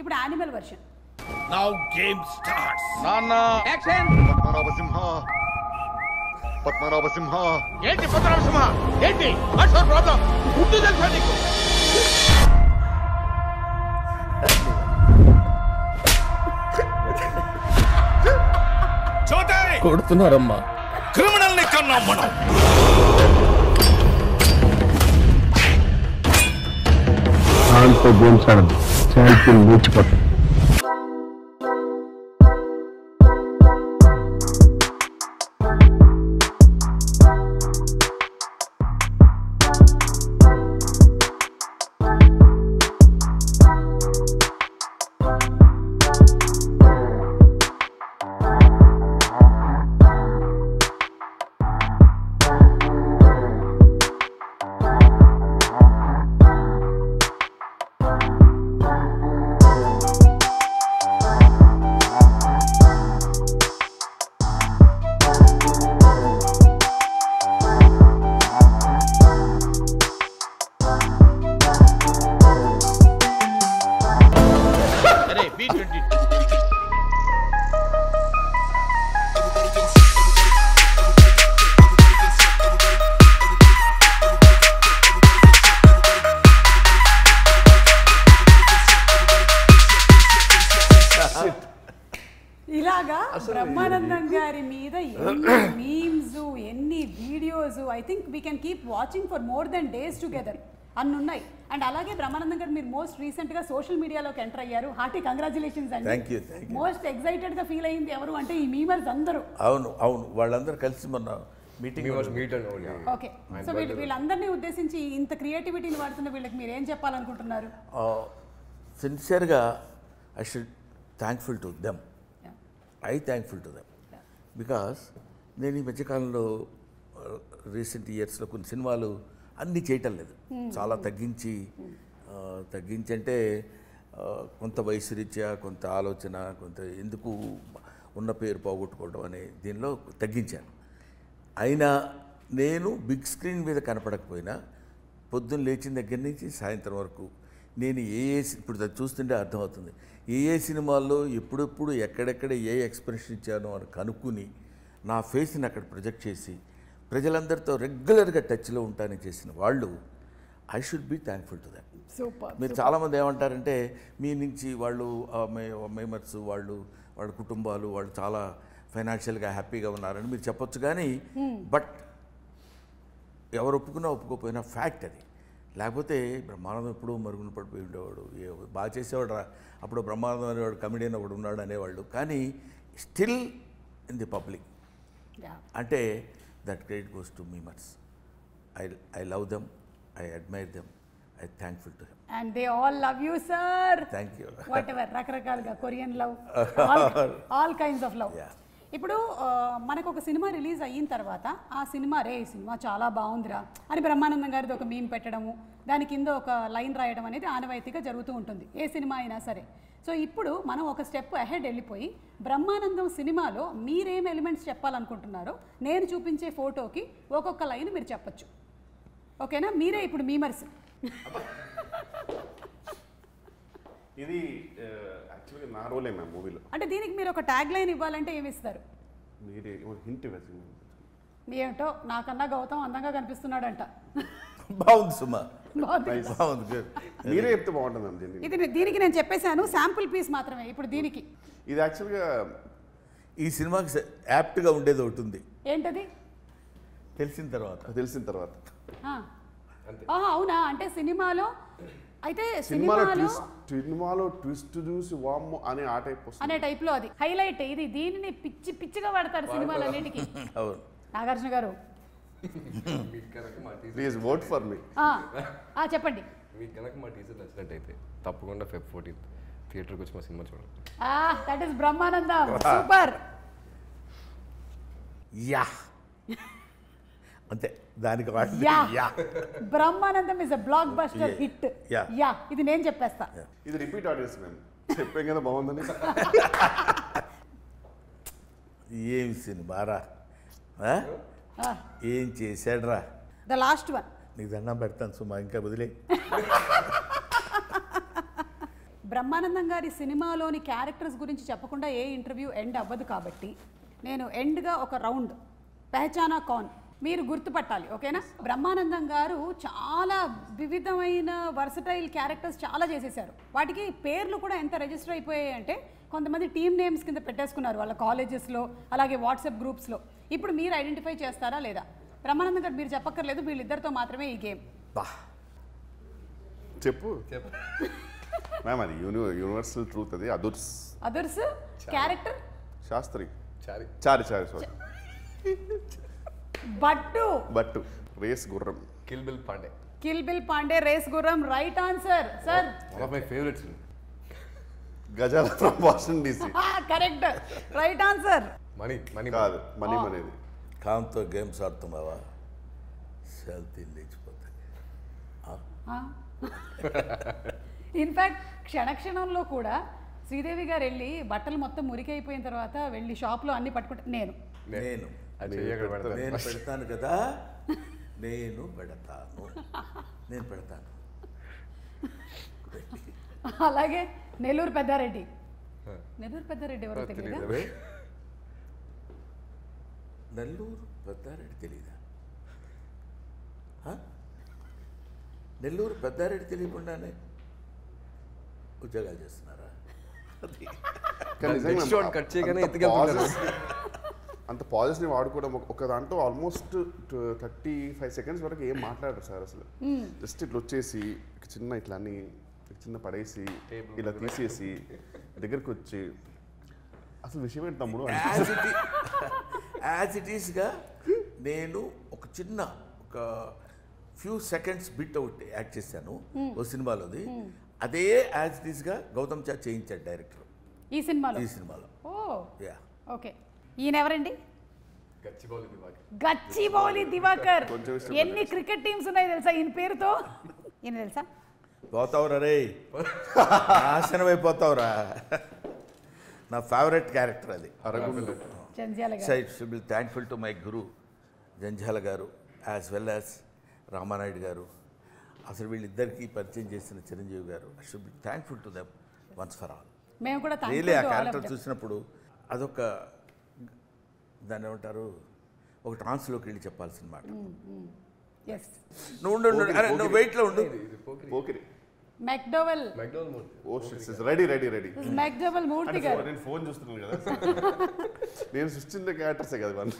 ఇప్పుడు animal version. Now game starts. నాన్న Action. పద్మనాభసింహ ఏంటి పద్మనాభసింహ? ఏంటి? What's your problem? గుర్తు తెలుసా నీకు? చోటే కొడుతున్నారమ్మా. క్రిమినల్ ని కన్నాం మనం. దాంతో గేమ్స్ ఆడదు, ఛాంపియన్ లేచిపోతాం. ఇలాగా బ్రహ్మానందం గారి మీద ఎన్ని మీమ్స్, ఎన్ని videos, I think we can keep watching for more than days together అన్ని ఉన్నాయి. అండ్ అలాగే బ్రహ్మానందం గారు మీరు మోస్ట్ రీసెంట్ గా సోషల్ మీడియాలోకి ఎంటర్ అయ్యారు. హార్టీ కంగ్రాచులేషన్స్ అండి. Thank you. మోస్ట్ ఎక్సైటెడ్ గా ఫీల్ అయింది ఎవరు అంటే ఈ మీమర్స్ అందరూ. అవును వాళ్ళందరూ కలిసి మొన్న మీటింగ్. ఓకే, సో వీళ్ళందరినీ ఉద్దేశించి ఇంత క్రియేటివిటీని వాడుతున్న వీళ్ళకి మీరు ఏం చెప్పాలనుకుంటున్నారు? సిన్సియర్గా I should thankful to them. Thankful to them because నేను ఈ మధ్యకాలంలో రీసెంట్ ఇయర్స్లో కొన్ని సినిమాలు అన్నీ చేయటం లేదు. చాలా తగ్గించి అంటే కొంత వయసు రీత్యా, కొంత ఆలోచన, కొంత ఎందుకు ఉన్న పేరు పోగొట్టుకోవడం అనే దీనిలో తగ్గించాను. అయినా నేను బిగ్ స్క్రీన్ మీద కనపడకపోయినా పొద్దున్న లేచిన దగ్గర నుంచి సాయంత్రం వరకు నేను ఇప్పుడు అది చూస్తుంటే అర్థమవుతుంది ఏ సినిమాల్లో ఎప్పుడెప్పుడు ఎక్కడెక్కడ ఏ ఎక్స్ప్రెషన్ ఇచ్చానో అని కనుక్కుని నా ఫేస్ని అక్కడ ప్రొజెక్ట్ చేసి ప్రజలందరితో రెగ్యులర్గా టచ్లో ఉంటానని చేసిన వాళ్ళు I should be thankful to that. మీరు చాలామంది ఏమంటారంటే మీ నుంచి వాళ్ళు మేమర్స్ వాళ్ళ కుటుంబాలు వాళ్ళు చాలా ఫైనాన్షియల్గా హ్యాపీగా ఉన్నారని మీరు చెప్పొచ్చు, కానీ బట్ ఎవరు ఒప్పుకున్నా ఒప్పుకోకపోయినా ఫ్యాక్ట్ అది. లేకపోతే బ్రహ్మానందం ఎప్పుడూ మరుగున పడిపోయి ఉండేవాడు, బాగా చేసేవాడు రా, అప్పుడు బ్రహ్మానందం అనేవాడు కమెడియన్ ఒకడు ఉన్నాడు అనేవాళ్ళు, కానీ స్టిల్ ఇన్ ది పబ్లిక్ అంటే that credit goes to memers. I love them, I admire them, I thankful to him. And they all love you, sir. Thank you. Whatever, రకరకాలుగా Korean love, all kinds of love. ఇప్పుడు మనకు ఒక cinema release అయిన తర్వాత ఆ cinema cinema చాలా బాగుందిరా అని బ్రహ్మానందం గారిది ఒక మీమ్ పెట్టడము, దాని కింద ఒక లైన్ రాయడం అనేది ఆనవాయితీగా జరుగుతూ ఉంటుంది ఏ సినిమా అయినా సరే. సో ఇప్పుడు మనం ఒక స్టెప్ అహెడ్ వెళ్ళిపోయి బ్రహ్మానందం సినిమాలో మీరేం ఎలిమెంట్స్ చెప్పాలనుకుంటున్నారో నేను చూపించే ఫోటోకి ఒక్కొక్క లైన్ మీరు చెప్పచ్చు. ఓకేనా? మీరే ఇప్పుడు మీమర్స్. ఇది యాక్చువల్గా నా రోలే మ్యామ్ మూవీలో. అంటే దీనికి మీరు ఒక ట్యాగ్ లైన్ ఇవ్వాలంటే ఏమి ఇస్తారు? మీరే హింట్ ఇవ్వచ్చు. ఏమిటో నాకన్నా గౌతమ్ అందంగా కనిపిస్తున్నాడంట. బాగుంది సుమా, బాగుంది. మీరే చెప్తే బాగుంటుంది. ఇది దీనికి నేను చెప్పేశాను, శాంపుల్ పీస్ మాత్రమే. ఇప్పుడు దీనికి ఇది యాక్చువల్గా ఈ సినిమాకి యాప్ట్గా ఉండేది ఒకటి ఉంది. ఏంటది? తెలిసిన తర్వాత అవునా? అంటే సినిమాలో అయితే సినిమాలో ట్విస్ట్ చూసి వామ్మో అనే ఆ టైప్ అనే టైప్లో అది హైలైట్. ఇది దీనిని పిచ్చిగా వాడతారు సినిమాలన్నిటికీ. నాగార్జున గారు ప్లీజ్ ఓట్ ఫర్ మీ. చెప్పండి. మీకు కనుక మా టీచర్ నచ్చినట్టయితే తప్పకుండా Feb 14th థియేటర్కి వచ్చి మా సినిమా చూడండి. That is Brahmanandam. Super. Yeah అంతే, దానికి Brahmanandam is a block buster hit. Yeah ఇది నేను చెప్పేస్తా. ఇది రిపీట్ ఆడియన్స్ మేము చెప్పాం కదా బాగుందని. ఏం సినిమారా, ఏం చేశాడ్రా. The last one. నీకు దండం పెడతాను సుమా, ఇంకా వదిలే. బ్రహ్మానందం గారి సినిమాలోని క్యారెక్టర్స్ గురించి చెప్పకుండా ఏ ఇంటర్వ్యూ ఎండ్ అవ్వదు కాబట్టి నేను ఎండ్గా ఒక రౌండ్ పెహచానా కౌన్ మీరు గుర్తుపట్టాలి, ఓకేనా? బ్రహ్మానందం గారు చాలా వివిధమైన వర్సటైల్ క్యారెక్టర్స్ చాలా చేసేసారు. వాటికి పేర్లు కూడా ఎంత రిజిస్టర్ అయిపోయాయి అంటే కొంతమంది టీమ్ నేమ్స్ కింద పెట్టేసుకున్నారు వాళ్ళ కాలేజెస్లో, అలాగే వాట్సాప్ గ్రూప్స్లో. ఇప్పుడు మీరు ఐడెంటిఫై చేస్తారా లేదా? బ్రహ్మానందం గారు మీరు చెప్పక్కర్లేదు, వీళ్ళిద్దరితో మాత్రమే ఈ గేమ్. చెప్పు మ్యామ్, అది యూనివర్సల్ ట్రూత్. అది అదుర్స్ క్యారెక్టర్ శాస్త్రి చారి చారి సారీ బట్టు Race Gurram kill bill Pandey. Kill bill Pandey Race Gurram right answer sir. One of my favourites. Gajala from Washington DC. Correct right answer. Money కాదు, మనీ అనేది. కామ్తో గేమ్స్ ఆడుతున్నావా, సెల్తీ లేచిపోతుంది. ఇన్ఫ్యాక్ట్ క్షణక్షణంలో కూడా శ్రీదేవి గారు వెళ్ళి బట్టలు మొత్తం మురికైపోయిన తర్వాత వెళ్ళి షాప్లో అన్ని పట్టుకుంటే నేను అది చెయ్యక్కడ పెడతాను. నేను పెడతాను కదా, నేను పెడతాను. అలాగే నెల్లూరు పెద్దారెడ్డి ఎవరో తెలియదా? నెల్లూరు పెద్దారెడ్డి తెలీదా? నెల్లూరు పెద్దారెడ్డి తెలియకుండానే ఉద్యోగాలు చేస్తున్నారా? కానీ నిజంగా Next shot cut చేయగానే అంత ఎత్తుగా pauses- అంత పాజెస్ని వాడుకోవడం ఒక దాంట్లో ఆల్మోస్ట్ 35 సెకండ్స్ వరకు ఏం మాట్లాడరు సార్ అసలు. జస్ట్ ఇట్లా వచ్చేసి చిన్న ఇట్లా అన్ని చిన్న పడేసి ఇలా తీసేసి దగ్గరికి వచ్చి అసలు విషయం ఏంటి తమ్ముడు యాజ్ ఇట్ ఈస్గా నేను ఒక చిన్న ఒక few seconds bit out act చేశాను ఓ సినిమాలోది. అదే యాజ్ ఇట్ ఈస్గా గౌతమ్ చా చేయించాడు డైరెక్టర్ ఈ సినిమాలో. ఓ ఓకే. ఈయన ఎవరండి? గచ్చిబౌలి దివాకర్. ఎన్ని క్రికెట్ టీమ్స్ ఉన్నాయి తెలుసా ఈయన పేరుతో? ఈయన తెలుసా? పోతావురా రే, నాశనం అయిపోతావురా. నా ఫేవరెట్ క్యారెక్టర్ అది. Jandhyala garu. So it should be thankful to my guru Jandhyala garu as well as Ramanaidu గారు. అసలు వీళ్ళిద్దరికీ పరిచయం చేసిన చిరంజీవి గారు. I should be thankful to them once for all. మేము కూడా రియలీ ఆ క్యారెక్టర్ చూసినప్పుడు అదొక దాన్ని ఏమంటారు, ఒక ట్రాన్స్లోకి వెళ్ళి చెప్పాల్సిన మాట. నువ్వు వెయిట్లో ఉండు. పోకిరి మెక్డోవెల్ రెడీ మెక్డోవెల్ మూర్తి గారు. నేను ఫోన్ చూస్తున్నాను కదా, నేను సృష్టించిన క్యారెక్టర్సే కదా వాళ్ళు.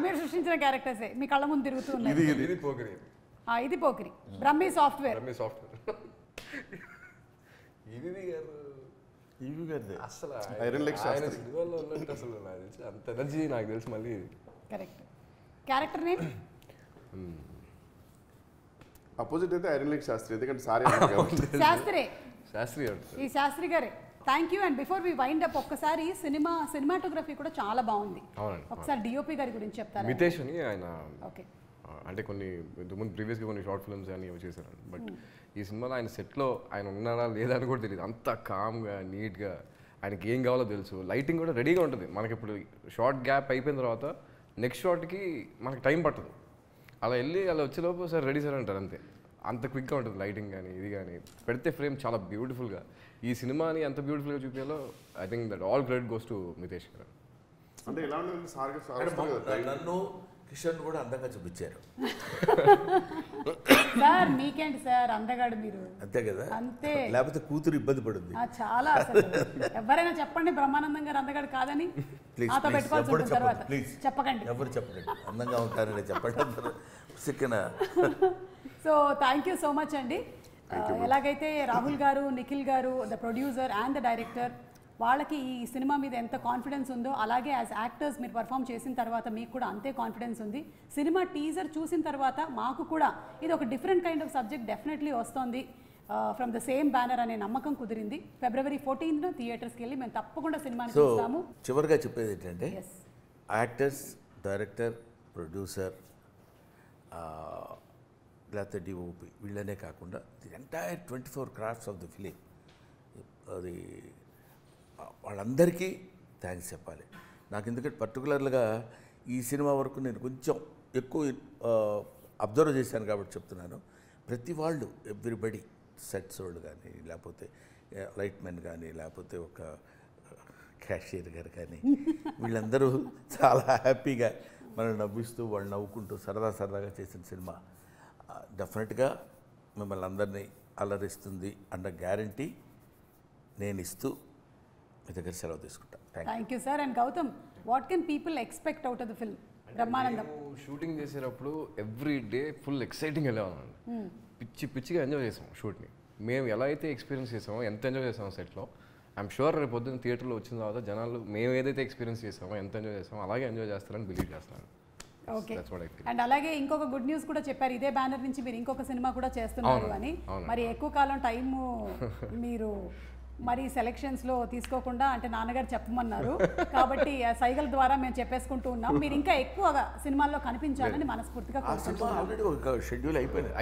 మీరు సృష్టించిన క్యారెక్టర్సే మీ కళ్ళ ముందు తిరుగుతూ ఉన్నాయి. ఇది పోకిరి. ఇది పోకిరి. బ్రహ్మి సాఫ్ట్వేర్. అసలు ఐరన్ లెగ్ ఆయన శాస్త్రి. సినిమాలో ఉన్నట్టు అసలు నాకు తెలిసి అంత ఎనర్జీ నాకు తెలిసి మళ్ళీ కరెక్ట్. క్యారెక్టర్ నేమ్ అపోజిట్ అయితే ఐరన్ లెగ్ శాస్త్రి, ఎందుకంటే సారీ శాస్త్రి. ఈ శాస్త్రి గారే. Thank you. And before we wind up ఒక్కసారి సినిమాటోగ్రఫీ కూడా చాలా బాగుంది. అవునండి. ఒకసారి డిఓపి గారి గురించి చెప్తారా? మితేష్ అని ఆయన. ఓకే. అంటే కొన్ని ఇంతకుముందు ప్రీవియస్గా కొన్ని షార్ట్ ఫిల్మ్స్ అని చేశారు. బట్ ఈ సినిమాలో ఆయన సెట్లో ఆయన ఉన్నారా లేదా అని కూడా తెలియదు. అంత కామ్గా నీట్గా ఆయనకి ఏం కావాలో తెలుసు. లైటింగ్ కూడా రెడీగా ఉంటుంది. మనకి ఇప్పుడు షార్ట్ గ్యాప్ అయిపోయిన తర్వాత నెక్స్ట్ షార్ట్కి మనకి టైం పట్టదు. అలా వెళ్ళి అలా వచ్చేలోపు సార్ రెడీ సార్ అంటారు అంతే. అంత క్విక్గా ఉంటుంది లైటింగ్ కానీ ఇది కానీ. పెడితే ఫ్రేమ్ చాలా బ్యూటిఫుల్గా. ఈ సినిమాని ఎంత బ్యూటిఫుల్గా చూపించాలో I think that all credit goes to Mitesh garu. అంటే ఎలా ఉంటుంది సార్ నన్ను కిషన్ కూడా అందంగా చూపించారు. సార్ మీకేంటి సార్ అందగాడు మీరు. అంతే కదా, అంతే. లేకపోతే కూతురు ఇబ్బంది పడుతుంది. చాలా అసలు ఎవరైనా చెప్పండి బ్రహ్మానందం గారు అందగాడు కాదని. నాతో పెట్టుకోవాల్సి ఉంటుంది తర్వాత. చెప్పకండి, ఎవరు చెప్పకండి, అందంగా ఉంటారని చెప్పండి. సిక్కిన. So thank you so much అండి. ఎలాగైతే Rahul garu, Nikhil garu, the producer and the director, వాళ్ళకి ఈ సినిమా మీద ఎంత కాన్ఫిడెన్స్ ఉందో అలాగే యాజ్ యాక్టర్స్ మీరు పర్ఫామ్ చేసిన తర్వాత మీకు కూడా అంతే కాన్ఫిడెన్స్ ఉంది. సినిమా టీజర్ చూసిన తర్వాత మాకు కూడా ఇది ఒక different kind of subject definitely వస్తుంది ఫ్రమ్ ద సేమ్ బ్యానర్ అనే నమ్మకం కుదిరింది. February 14th థియేటర్స్కి వెళ్ళి మేము తప్పకుండా సినిమాని చూస్తాము. చివరిగా చెప్పేది ఏంటంటే యాక్టర్స్, డైరెక్టర్, ప్రొడ్యూసర్, లేకపోతే డిఓపి వీళ్ళనే కాకుండా the entire 24 crafts of the film, అది వాళ్ళందరికీ థ్యాంక్స్ చెప్పాలి. నాకు ఎందుకంటే పర్టికులర్గా ఈ సినిమా వరకు నేను కొంచెం ఎక్కువ అబ్జర్వ్ చేశాను కాబట్టి చెప్తున్నాను. ప్రతి వాళ్ళు ఎవ్రీబడి సెట్స్ వాళ్ళు కానీ లేకపోతే లైట్ మెన్ కానీ లేకపోతే ఒక క్యాషియర్ గారు కానీ వీళ్ళందరూ చాలా హ్యాపీగా మనం నవ్విస్తూ వాళ్ళు నవ్వుకుంటూ సరదాగా చేసిన సినిమా డెఫినెట్గా మిమ్మల్ని అందరినీ అలరిస్తుంది అన్న గ్యారంటీ నేను ఇస్తూ మీ దగ్గర సెలవు తీసుకుంటాను. Thank you sir. And Gautam, what can people expect out of the film Brahmanandam? Shooting చేసేటప్పుడు ఎవ్రీ డే ఫుల్ ఎక్సైటింగ్ వెళ్ళేవాళ్ళం. పిచ్చిగా ఎంజాయ్ చేసాం షూట్ని. మేము ఎలా అయితే ఎక్స్పీరియన్స్ చేసామో, ఎంత ఎంజాయ్ చేసామో సెట్లో, ఐఎమ్ షూర్ రేపు పొద్దున్న థియేటర్లో వచ్చిన తర్వాత జనాలు మేము ఏదైతే ఎక్స్పీరియన్స్ చేసామో, ఎంత ఎంజాయ్ చేసామో అలాగే ఎంజాయ్ చేస్తారని బిలీవ్ చేస్తాను. ఓకే. అండ్ అలాగే ఇంకొక గుడ్ న్యూస్ కూడా చెప్పారు, ఇదే బ్యానర్ నుంచి మీరు ఇంకొక సినిమా కూడా చేస్తున్నారు అని. మరి ఎక్కువ కాలం టైము మీరు మరి సెలెక్షన్స్లో తీసుకోకుండా, అంటే నాన్నగారు చెప్పమన్నారు కాబట్టి ఆ సైగల్ ద్వారా మేము చెప్పేసుకుంటూ ఉన్నాం. మీరు ఇంకా ఎక్కువగా సినిమాల్లో కనిపించాలని మనస్ఫూర్తిగా కోరుకుంటున్నాం. ఆల్రెడీ ఒక షెడ్యూల్ అయిపోయింది.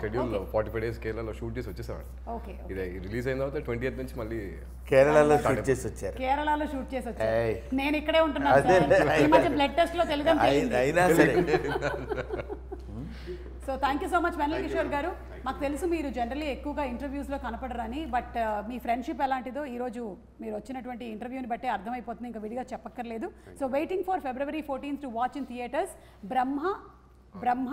షెడ్యూల్ 45 days కేరళలో షూట్ చేసి వచ్చేసామండి. ఓకే. ఇది రిలీజ్ అయిన తర్వాత 20th నుంచి మళ్ళీ కేరళలో షూట్ చేసి వచ్చారు. కేరళలో షూట్ చేసి వచ్చారు. నేను ఇక్కడే ఉంటున్నాను సార్. ఈ మధ్య బ్లడ్ టెస్ట్ లో తెలుగు అయినా సరే. So thank you so much Vennela Kishore garu. మాకు తెలుసు మీరు జనరల్లీ ఎక్కువగా ఇంటర్వ్యూస్లో కనపడరని, బట్ మీ ఫ్రెండ్షిప్ ఎలాంటిదో ఈరోజు మీరు వచ్చినటువంటి ఇంటర్వ్యూని బట్టే అర్థమైపోతుంది, ఇంకా విడిగా చెప్పక్కర్లేదు. So waiting for February 14th to watch in theatres Brahma